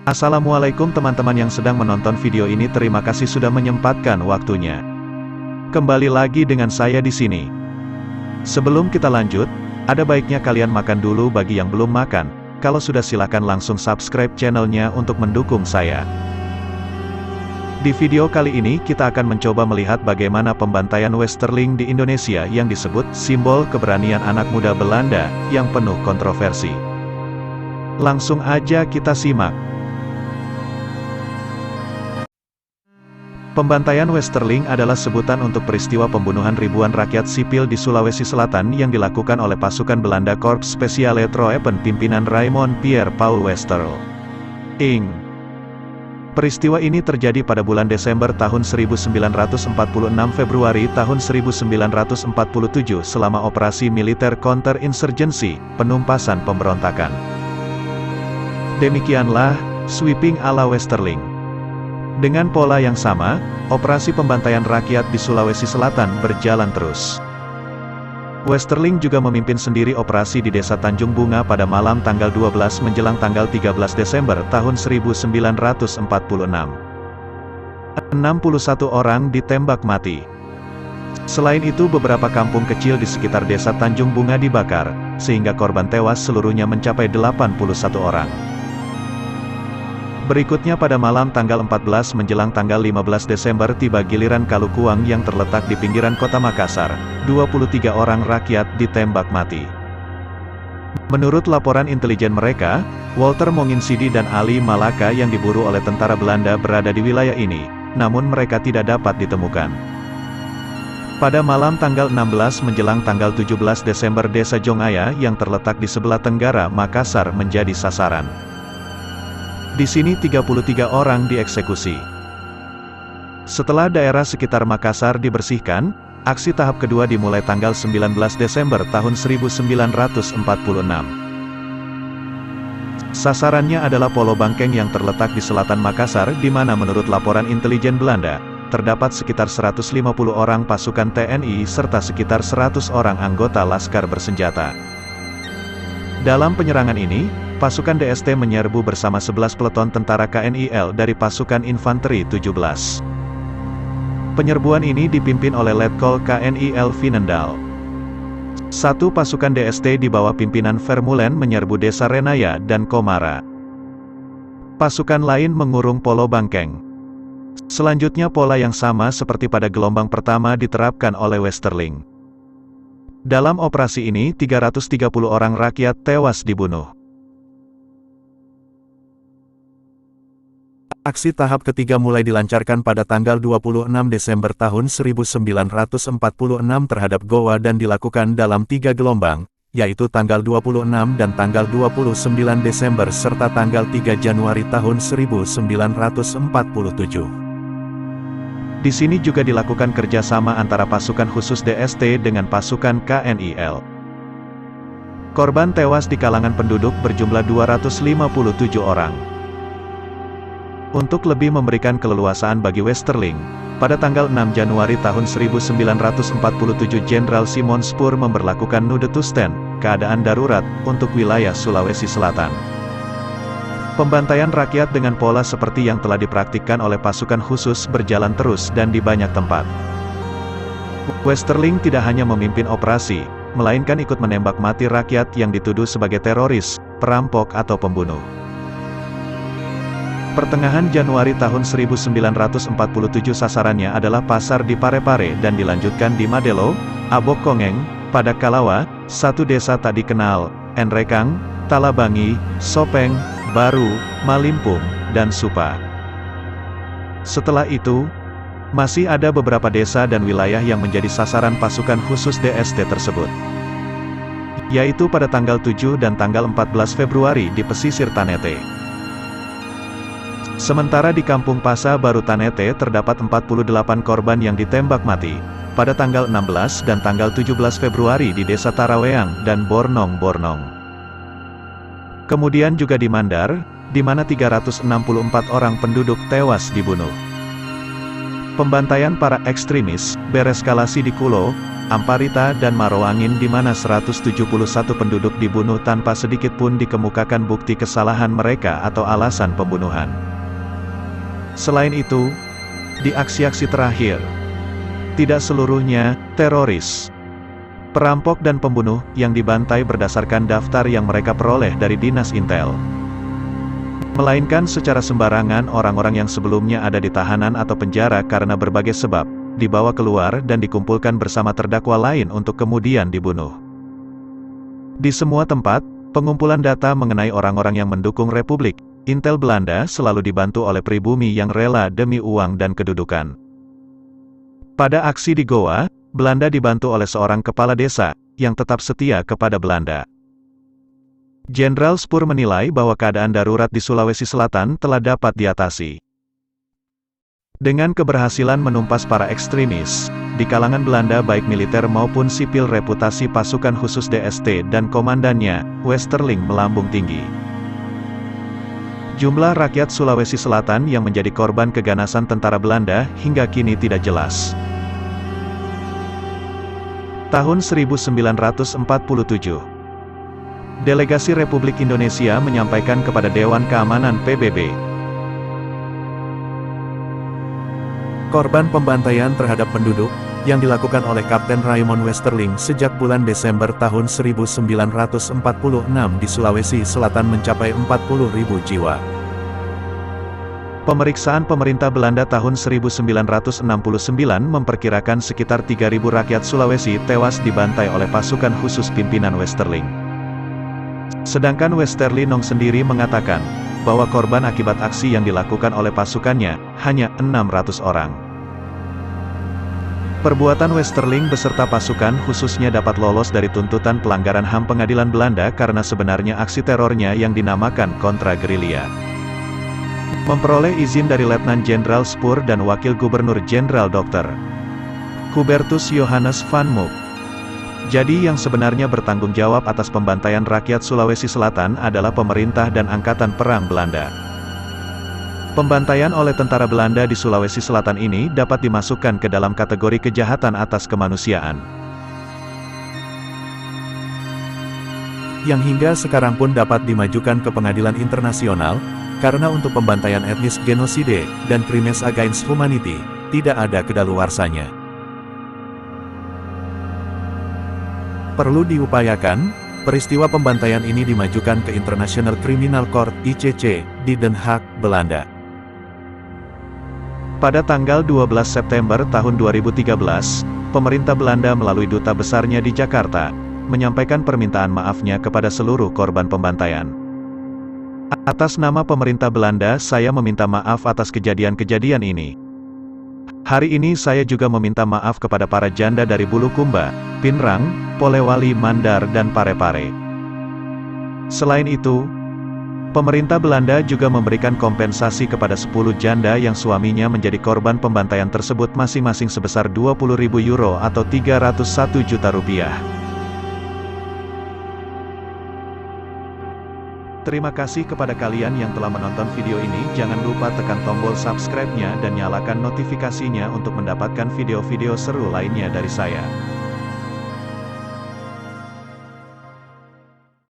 Assalamualaikum teman-teman yang sedang menonton video ini, terima kasih sudah menyempatkan waktunya. Kembali lagi dengan saya di sini. Sebelum kita lanjut, ada baiknya kalian makan dulu bagi yang belum makan. Kalau sudah silakan langsung subscribe channelnya untuk mendukung saya. Di video kali ini kita akan mencoba melihat bagaimana pembantaian Westerling di Indonesia yang disebut simbol keberanian anak muda Belanda yang penuh kontroversi. Langsung aja kita simak. Pembantaian Westerling adalah sebutan untuk peristiwa pembunuhan ribuan rakyat sipil di Sulawesi Selatan yang dilakukan oleh pasukan Belanda Korps Speciale Troepen pimpinan Raymond Pierre Paul Westerling. Peristiwa ini terjadi pada bulan Desember tahun 1946 Februari tahun 1947 selama operasi militer counter-insurgency, penumpasan pemberontakan. Demikianlah, sweeping ala Westerling. Dengan pola yang sama, operasi pembantaian rakyat di Sulawesi Selatan berjalan terus. Westerling juga memimpin sendiri operasi di Desa Tanjung Bunga pada malam tanggal 12 menjelang tanggal 13 Desember tahun 1946. 61 orang ditembak mati. Selain itu beberapa kampung kecil di sekitar Desa Tanjung Bunga dibakar, sehingga korban tewas seluruhnya mencapai 81 orang. Berikutnya pada malam tanggal 14 menjelang tanggal 15 Desember tiba giliran Kalukuang yang terletak di pinggiran kota Makassar, 23 orang rakyat ditembak mati. Menurut laporan intelijen mereka, Walter Monginsidi dan Ali Malaka yang diburu oleh tentara Belanda berada di wilayah ini, namun mereka tidak dapat ditemukan. Pada malam tanggal 16 menjelang tanggal 17 Desember Desa Jongaya yang terletak di sebelah tenggara Makassar menjadi sasaran. Di sini 33 orang dieksekusi. Setelah daerah sekitar Makassar dibersihkan, aksi tahap kedua dimulai tanggal 19 Desember tahun 1946. Sasarannya adalah Pulau Bangkeng yang terletak di selatan Makassar, di mana menurut laporan intelijen Belanda, terdapat sekitar 150 orang pasukan TNI serta sekitar 100 orang anggota laskar bersenjata. Dalam penyerangan ini, pasukan DST menyerbu bersama 11 peleton tentara KNIL dari pasukan infanteri 17. Penyerbuan ini dipimpin oleh Letkol KNIL Vinendal. Satu pasukan DST di bawah pimpinan Vermulen menyerbu Desa Renaya dan Komara. Pasukan lain mengurung Pulau Bangkeng. Selanjutnya pola yang sama seperti pada gelombang pertama diterapkan oleh Westerling. Dalam operasi ini 330 orang rakyat tewas dibunuh. Aksi tahap ketiga mulai dilancarkan pada tanggal 26 Desember tahun 1946 terhadap Goa dan dilakukan dalam 3 gelombang, yaitu tanggal 26 dan tanggal 29 Desember serta tanggal 3 Januari tahun 1947. Di sini juga dilakukan kerjasama antara pasukan khusus DST dengan pasukan KNIL. Korban tewas di kalangan penduduk berjumlah 257 orang. Untuk lebih memberikan keleluasaan bagi Westerling, pada tanggal 6 Januari tahun 1947 Jenderal Simon Spoor memberlakukan Noodtoestand, keadaan darurat, untuk wilayah Sulawesi Selatan. Pembantaian rakyat dengan pola seperti yang telah dipraktikkan oleh pasukan khusus berjalan terus dan di banyak tempat. Westerling tidak hanya memimpin operasi, melainkan ikut menembak mati rakyat yang dituduh sebagai teroris, perampok atau pembunuh. Pertengahan Januari tahun 1947 sasarannya adalah pasar di Parepare dan dilanjutkan di Madelo, Abok Kongeng, pada Kalawa, satu desa tak dikenal, Enrekang, Talabangi, Sopeng, Baru, Malimpung, dan Supa. Setelah itu, masih ada beberapa desa dan wilayah yang menjadi sasaran pasukan khusus DST tersebut, yaitu pada tanggal 7 dan tanggal 14 Februari di pesisir Tanete. Sementara di Kampung Pasa Baru Tanete terdapat 48 korban yang ditembak mati, pada tanggal 16 dan tanggal 17 Februari di Desa Taraweang dan Bornong-Bornong. Kemudian juga di Mandar, di mana 364 orang penduduk tewas dibunuh. Pembantaian para ekstremis bereskalasi di Kulo, Amparita dan Maroangin di mana 171 penduduk dibunuh tanpa sedikit pun dikemukakan bukti kesalahan mereka atau alasan pembunuhan. Selain itu, di aksi-aksi terakhir, tidak seluruhnya teroris, perampok dan pembunuh yang dibantai berdasarkan daftar yang mereka peroleh dari Dinas Intel, melainkan secara sembarangan orang-orang yang sebelumnya ada di tahanan atau penjara karena berbagai sebab, dibawa keluar dan dikumpulkan bersama terdakwa lain untuk kemudian dibunuh. Di semua tempat, pengumpulan data mengenai orang-orang yang mendukung Republik Intel Belanda selalu dibantu oleh pribumi yang rela demi uang dan kedudukan. Pada aksi di Goa, Belanda dibantu oleh seorang kepala desa yang tetap setia kepada Belanda. Jenderal Spoor menilai bahwa keadaan darurat di Sulawesi Selatan telah dapat diatasi. Dengan keberhasilan menumpas para ekstremis, di kalangan Belanda baik militer maupun sipil reputasi pasukan khusus DST dan komandannya, Westerling melambung tinggi. Jumlah rakyat Sulawesi Selatan yang menjadi korban keganasan tentara Belanda hingga kini tidak jelas. Tahun 1947, Delegasi Republik Indonesia menyampaikan kepada Dewan Keamanan PBB, korban pembantaian terhadap penduduk, yang dilakukan oleh Kapten Raymond Westerling sejak bulan Desember tahun 1946 di Sulawesi Selatan mencapai 40.000 jiwa. Pemeriksaan pemerintah Belanda tahun 1969 memperkirakan sekitar 3.000 rakyat Sulawesi tewas dibantai oleh pasukan khusus pimpinan Westerling. Sedangkan Westerling sendiri mengatakan, bahwa korban akibat aksi yang dilakukan oleh pasukannya, hanya 600 orang. Perbuatan Westerling beserta pasukan khususnya dapat lolos dari tuntutan pelanggaran HAM pengadilan Belanda karena sebenarnya aksi terornya yang dinamakan kontra-gerilya. Memperoleh izin dari Letnan Jenderal Spoor dan Wakil Gubernur Jenderal Dr. Hubertus Johannes van Mook. Jadi yang sebenarnya bertanggung jawab atas pembantaian rakyat Sulawesi Selatan adalah pemerintah dan Angkatan Perang Belanda. Pembantaian oleh tentara Belanda di Sulawesi Selatan ini dapat dimasukkan ke dalam kategori kejahatan atas kemanusiaan. Yang hingga sekarang pun dapat dimajukan ke pengadilan internasional, karena untuk pembantaian etnis genosida dan crimes against humanity, tidak ada kedaluarsanya. Perlu diupayakan, peristiwa pembantaian ini dimajukan ke International Criminal Court (ICC) di Den Haag, Belanda. Pada tanggal 12 September tahun 2013, pemerintah Belanda melalui duta besarnya di Jakarta, menyampaikan permintaan maafnya kepada seluruh korban pembantaian. Atas nama pemerintah Belanda saya meminta maaf atas kejadian-kejadian ini. Hari ini saya juga meminta maaf kepada para janda dari Bulukumba, Pinrang, Polewali Mandar dan Parepare. Selain itu, pemerintah Belanda juga memberikan kompensasi kepada 10 janda yang suaminya menjadi korban pembantaian tersebut masing-masing sebesar 20.000 euro atau 301 juta rupiah. Terima kasih kepada kalian yang telah menonton video ini. Jangan lupa tekan tombol subscribe-nya dan nyalakan notifikasinya untuk mendapatkan video-video seru lainnya dari saya.